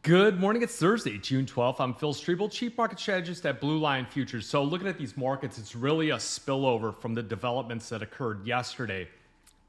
Good morning. It's Thursday, June 12th. I'm Phil Streible, Chief Market Strategist at Blue Line Futures. So, looking at these markets, it's really a spillover from the developments that occurred yesterday.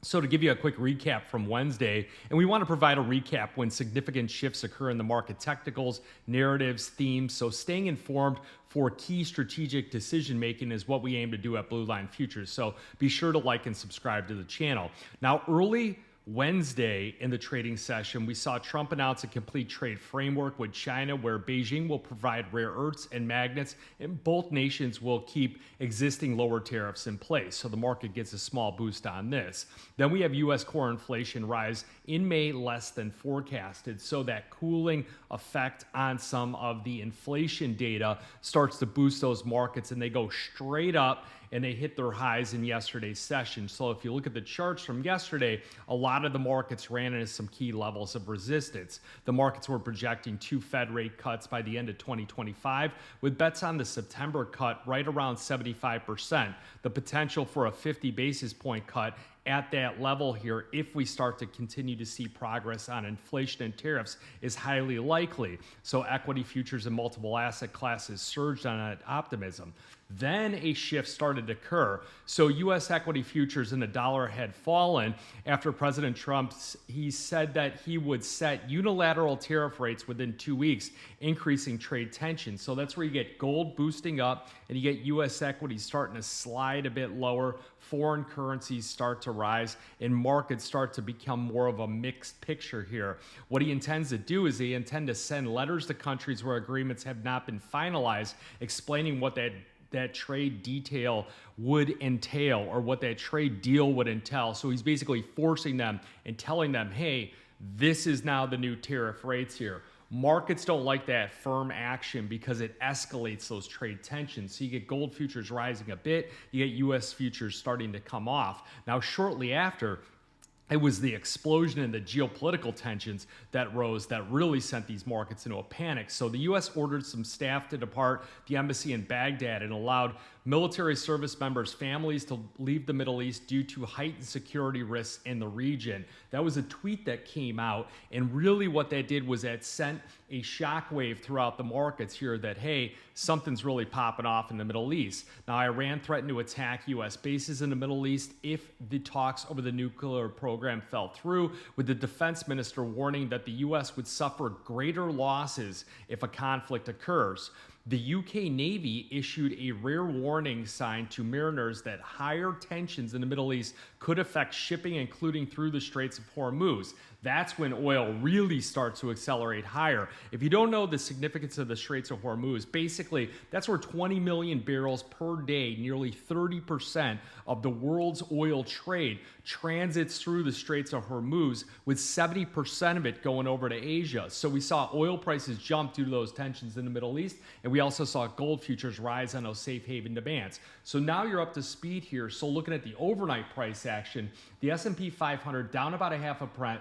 So, to give you a quick recap from Wednesday, and we want to provide a recap when significant shifts occur in the market technicals, narratives, themes. So, staying informed for key strategic decision making is what we aim to do at Blue Line Futures. So, be sure to like and subscribe to the channel. Now, early Wednesday in the trading session, we saw Trump announce a complete trade framework with China where Beijing will provide rare earths and magnets, and both nations will keep existing lower tariffs in place. So the market gets a small boost on this. Then we have U.S. core inflation rise in May less than forecasted. So that cooling effect on some of the inflation data starts to boost those markets, and they go straight up and they hit their highs in yesterday's session. So if you look at the charts from yesterday, a lot of the markets ran into some key levels of resistance. The markets were projecting 2 Fed rate cuts by the end of 2025, with bets on the September cut right around 75%. The potential for a 50 basis point cut at that level here, if we start to continue to see progress on inflation and tariffs, is highly likely. So equity futures and multiple asset classes surged on that optimism. Then a shift started to occur. So U.S. equity futures and the dollar had fallen after President Trump, he said that he would set unilateral tariff rates within 2 weeks, increasing trade tension. So that's where you get gold boosting up and you get U.S. equities starting to slide a bit lower, foreign currencies start to rise, and markets start to become more of a mixed picture here. What he intends to do is he intends to send letters to countries where agreements have not been finalized, explaining what that trade detail would entail, or what that trade deal would entail. So he's basically forcing them and telling them, hey, this is now the new tariff rates here. Markets don't like that firm action because it escalates those trade tensions. So you get gold futures rising a bit, you get US futures starting to come off. Now, shortly after, it was the explosion in the geopolitical tensions that rose that really sent these markets into a panic. So the U.S. ordered some staff to depart the embassy in Baghdad and allowed military service members' families to leave the Middle East due to heightened security risks in the region. That was a tweet that came out, and really what that did was that sent a shockwave throughout the markets here that, hey, something's really popping off in the Middle East. Now, Iran threatened to attack U.S. bases in the Middle East if the talks over the nuclear program fell through, with the defense minister warning that the U.S. would suffer greater losses if a conflict occurs. The UK Navy issued a rare warning sign to mariners that higher tensions in the Middle East could affect shipping, including through the Straits of Hormuz. That's when oil really starts to accelerate higher. If you don't know the significance of the Straits of Hormuz, basically that's where 20 million barrels per day, nearly 30% of the world's oil trade, transits through the Straits of Hormuz, with 70% of it going over to Asia. So we saw oil prices jump due to those tensions in the Middle East, and we also saw gold futures rise on those safe haven demands. So now you're up to speed here. So looking at the overnight price action, the S&P 500 down about 0.5%,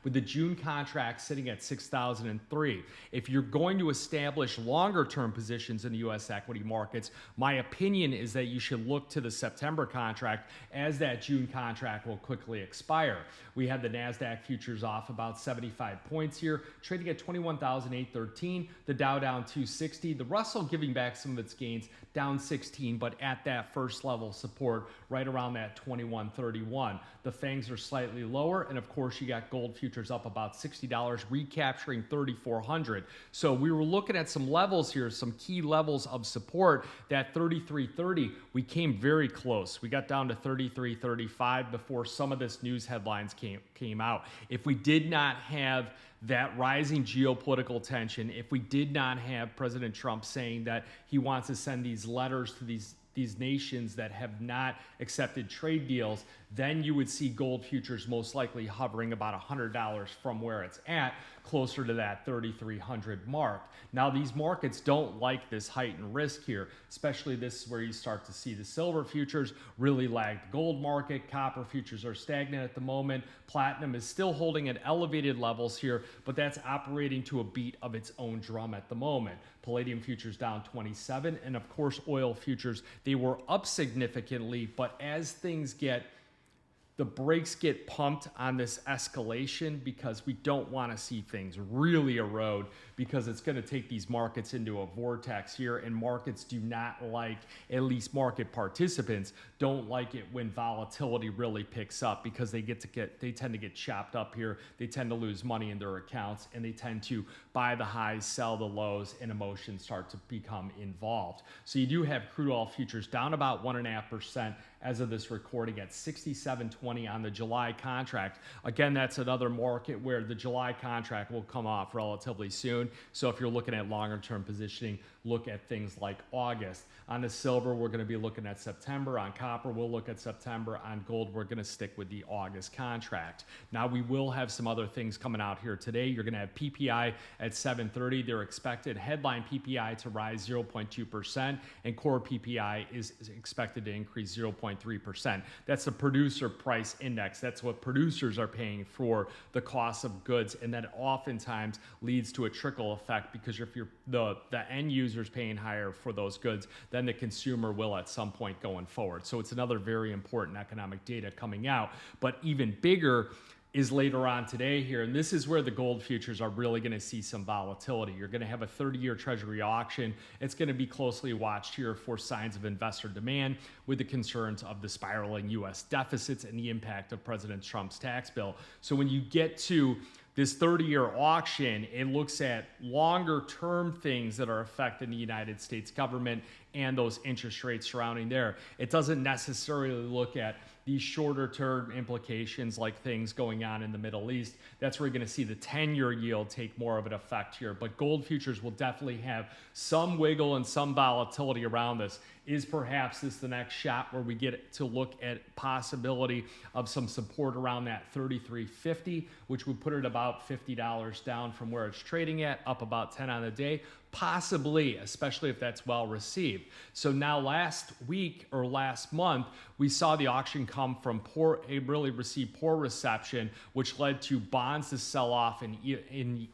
with the June contract sitting at 6,003. If you're going to establish longer term positions in the U.S. equity markets, my opinion is that you should look to the September contract, as that June contract will quickly expire. We had the NASDAQ futures off about 75 points here, trading at 21,813, the Dow down 260, the Russell giving back some of its gains, down 16, but at that first level support right around that 2131. The fangs are slightly lower, and of course you got gold futures up about $60, recapturing 3,400. So we were looking at some levels here, some key levels of support. That 3330, we came very close. We got down to 3335 before some of this news headlines came out. If we did not have that rising geopolitical tension, if we did not have President Trump saying that he wants to send these letters to these nations that have not accepted trade deals, then you would see gold futures most likely hovering about $100 from where it's at, closer to that 3,300 mark. Now, these markets don't like this heightened risk here, especially this is where you start to see the silver futures really lag the gold market. Copper futures are stagnant at the moment. Platinum is still holding at elevated levels here, but that's operating to a beat of its own drum at the moment. Palladium futures down 27, and of course oil futures, they were up significantly, but as things get the brakes get pumped on this escalation because we don't want to see things really erode, because it's going to take these markets into a vortex here, and markets do not like, at least market participants don't like it when volatility really picks up, because they tend to get chopped up here. They tend to lose money in their accounts, and they tend to buy the highs, sell the lows, and emotions start to become involved. So you do have crude oil futures down about 1.5% as of this recording at 67.20 on the July contract. Again, that's another market where the July contract will come off relatively soon. So if you're looking at longer term positioning, look at things like August. On the silver, we're going to be looking at September. On copper, we'll look at September. On gold, we're going to stick with the August contract. Now, we will have some other things coming out here today. You're going to have PPI at 7:30. They're expected headline PPI to rise 0.2%, and core PPI is expected to increase 0.3%. That's the producer price index. That's what producers are paying for the cost of goods, and that oftentimes leads to a trickle effect, because if you're the end users paying higher for those goods, then the consumer will at some point going forward. So it's another very important economic data coming out. But even bigger is later on today here, and this is where the gold futures are really going to see some volatility. You're going to have a 30-year Treasury auction. It's going to be closely watched here for signs of investor demand, with the concerns of the spiraling U.S. deficits and the impact of President Trump's tax bill. So when you get to this 30-year auction, it looks at longer-term things that are affecting the United States government and those interest rates surrounding there. It doesn't necessarily look at these shorter-term implications like things going on in the Middle East. That's where you're going to see the 10-year yield take more of an effect here. But gold futures will definitely have some wiggle and some volatility around this. Is perhaps this the next shot where we get to look at possibility of some support around that 33.50, which would put it about $50 down from where it's trading at, up about 10 on the day? Possibly, especially if that's well received. So now last week or last month, we saw the auction come from it really received poor reception, which led to bonds to sell off and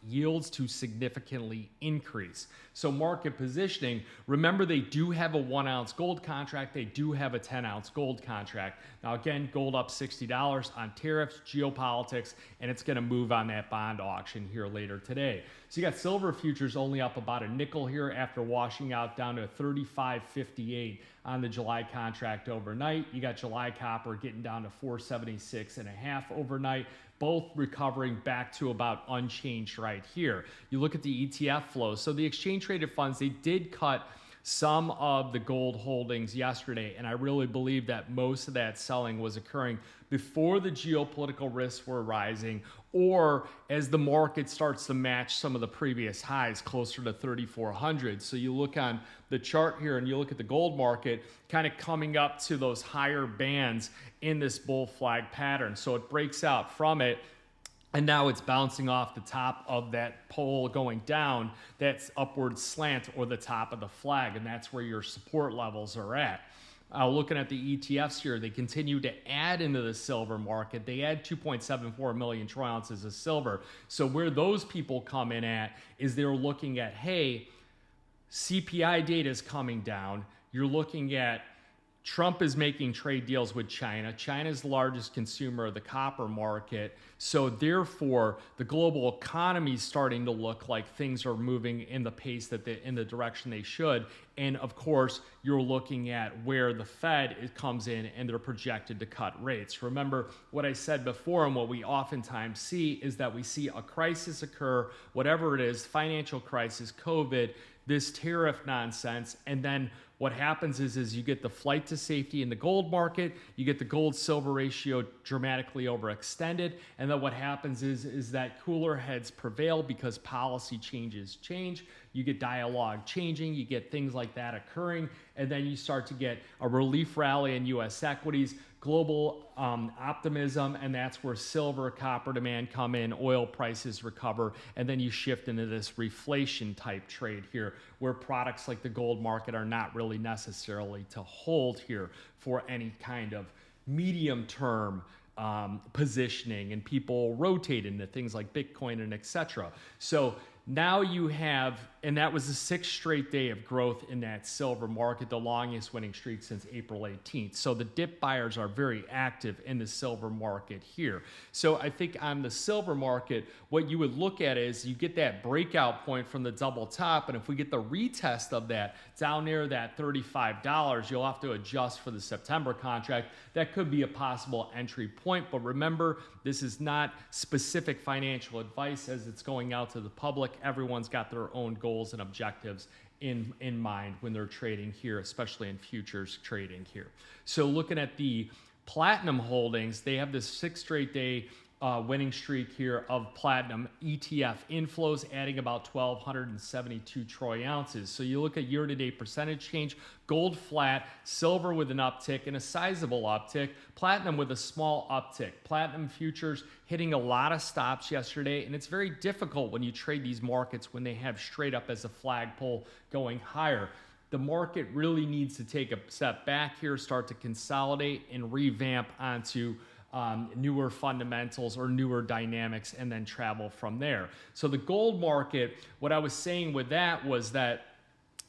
yields to significantly increase. So market positioning, remember they do have a 1-ounce gold contract. They do have a 10-ounce gold contract. Now again, gold up $60 on tariffs, geopolitics, and it's going to move on that bond auction here later today. So you got silver futures only up about a nickel here after washing out down to 35.58 on the July contract overnight. You got July copper getting down to 476.5 overnight, both recovering back to about unchanged right here. You look at the ETF flows. So the exchange traded funds, they did cut some of the gold holdings yesterday, and I really believe that most of that selling was occurring before the geopolitical risks were rising, or as the market starts to match some of the previous highs closer to 3,400. So you look on the chart here and you look at the gold market kind of coming up to those higher bands in this bull flag pattern. So it breaks out from it, and now it's bouncing off the top of that pole going down, that's upward slant, or the top of the flag, and that's where your support levels are at. Looking at the ETFs here, they continue to add into the silver market. They add 2.74 million troy ounces of silver. So where those people come in at is they're looking at, hey, CPI data is coming down. You're looking at Trump is making trade deals with China. China is the largest consumer of the copper market. So therefore, the global economy is starting to look like things are moving in the pace that in the direction they should. And of course, you're looking at where the Fed comes in, and they're projected to cut rates. Remember what I said before, and what we oftentimes see is that we see a crisis occur, whatever it is, financial crisis, COVID, this tariff nonsense, and then what happens is you get the flight to safety in the gold market, you get the gold-silver ratio dramatically overextended, and then what happens is that cooler heads prevail because policy change, you get dialogue changing, you get things like that occurring, and then you start to get a relief rally in U.S. equities, global optimism, and that's where silver, copper demand come in, oil prices recover, and then you shift into this reflation type trade here, where products like the gold market are not really necessarily to hold here for any kind of medium term positioning, and people rotate into things like Bitcoin and etc. So now you have and that was the 6th straight day of growth in that silver market, the longest winning streak since April 18th. So the dip buyers are very active in the silver market here. So I think on the silver market, what you would look at is you get that breakout point from the double top, and if we get the retest of that down near that $35, you'll have to adjust for the September contract. That could be a possible entry point, but remember, this is not specific financial advice as it's going out to the public. Everyone's got their own goals and objectives in mind when they're trading here, especially in futures trading here. So looking at the platinum holdings, they have this 6th straight day winning streak here of platinum ETF inflows, adding about 1,272 troy ounces. So you look at year-to-date percentage change, gold flat, silver with an uptick and a sizable uptick, platinum with a small uptick. Platinum futures hitting a lot of stops yesterday, and it's very difficult when you trade these markets when they have straight up as a flagpole going higher. The market really needs to take a step back here, start to consolidate and revamp onto newer fundamentals or newer dynamics, and then travel from there. So the gold market, what I was saying with that was that,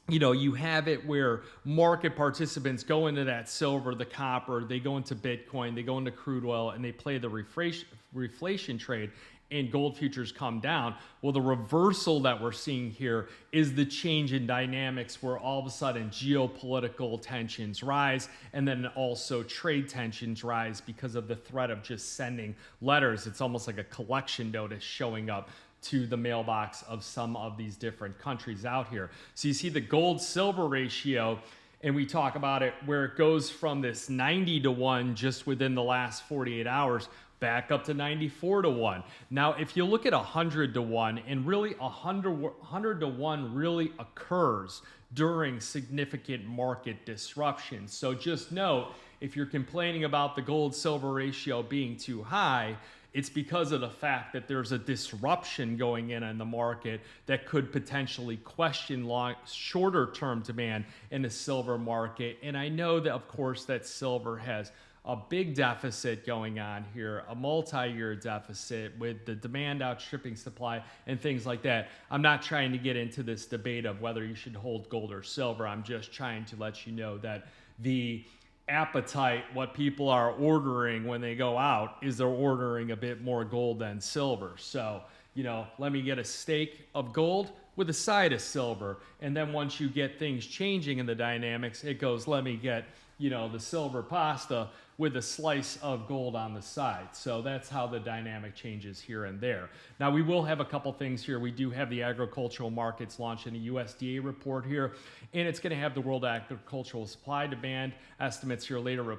you know, you have it where market participants go into that silver, the copper, they go into Bitcoin, they go into crude oil, and they play the reflation trade, and gold futures come down. Well, the reversal that we're seeing here is the change in dynamics where all of a sudden geopolitical tensions rise, and then also trade tensions rise because of the threat of just sending letters. It's almost like a collection notice showing up to the mailbox of some of these different countries out here. So you see the gold-silver ratio, and we talk about it where it goes from this 90-to-1 just within the last 48 hours back up to 94-to-1. Now, if you look at 100-to-1, and really 100-to-1 really occurs during significant market disruption. So just note, if you're complaining about the gold-silver ratio being too high, it's because of the fact that there's a disruption going in the market that could potentially question shorter-term demand in the silver market. And I know that, of course, that silver has a big deficit going on here, a multi-year deficit with the demand outstripping supply and things like that. I'm not trying to get into this debate of whether you should hold gold or silver. I'm just trying to let you know that the appetite, what people are ordering when they go out, is they're ordering a bit more gold than silver. So, you know, let me get a steak of gold with a side of silver. And then once you get things changing in the dynamics, it goes, let me get, you know, the silver pasta with a slice of gold on the side. So that's how the dynamic changes here and there. Now, we will have a couple things here. We do have the agricultural markets launching a USDA report here, and it's going to have the world agricultural supply demand estimates here later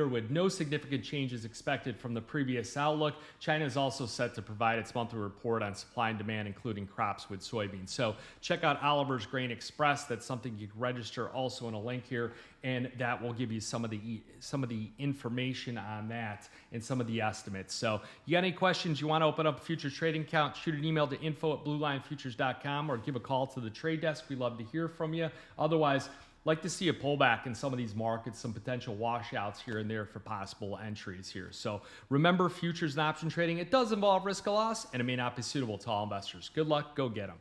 with no significant changes expected from the previous outlook. China is also set to provide its monthly report on supply and demand, including crops with soybeans. So check out Oliver's Grain Express. That's something you can register also in a link here, and that will give you some of the information on that and some of the estimates. So you got any questions, you want to open up a futures trading account, shoot an email to info@bluelinefutures.com or give a call to the trade desk. We'd love to hear from you. Otherwise, like to see a pullback in some of these markets, some potential washouts here and there for possible entries here. So remember, futures and option trading, it does involve risk of loss, and it may not be suitable to all investors. Good luck. Go get them.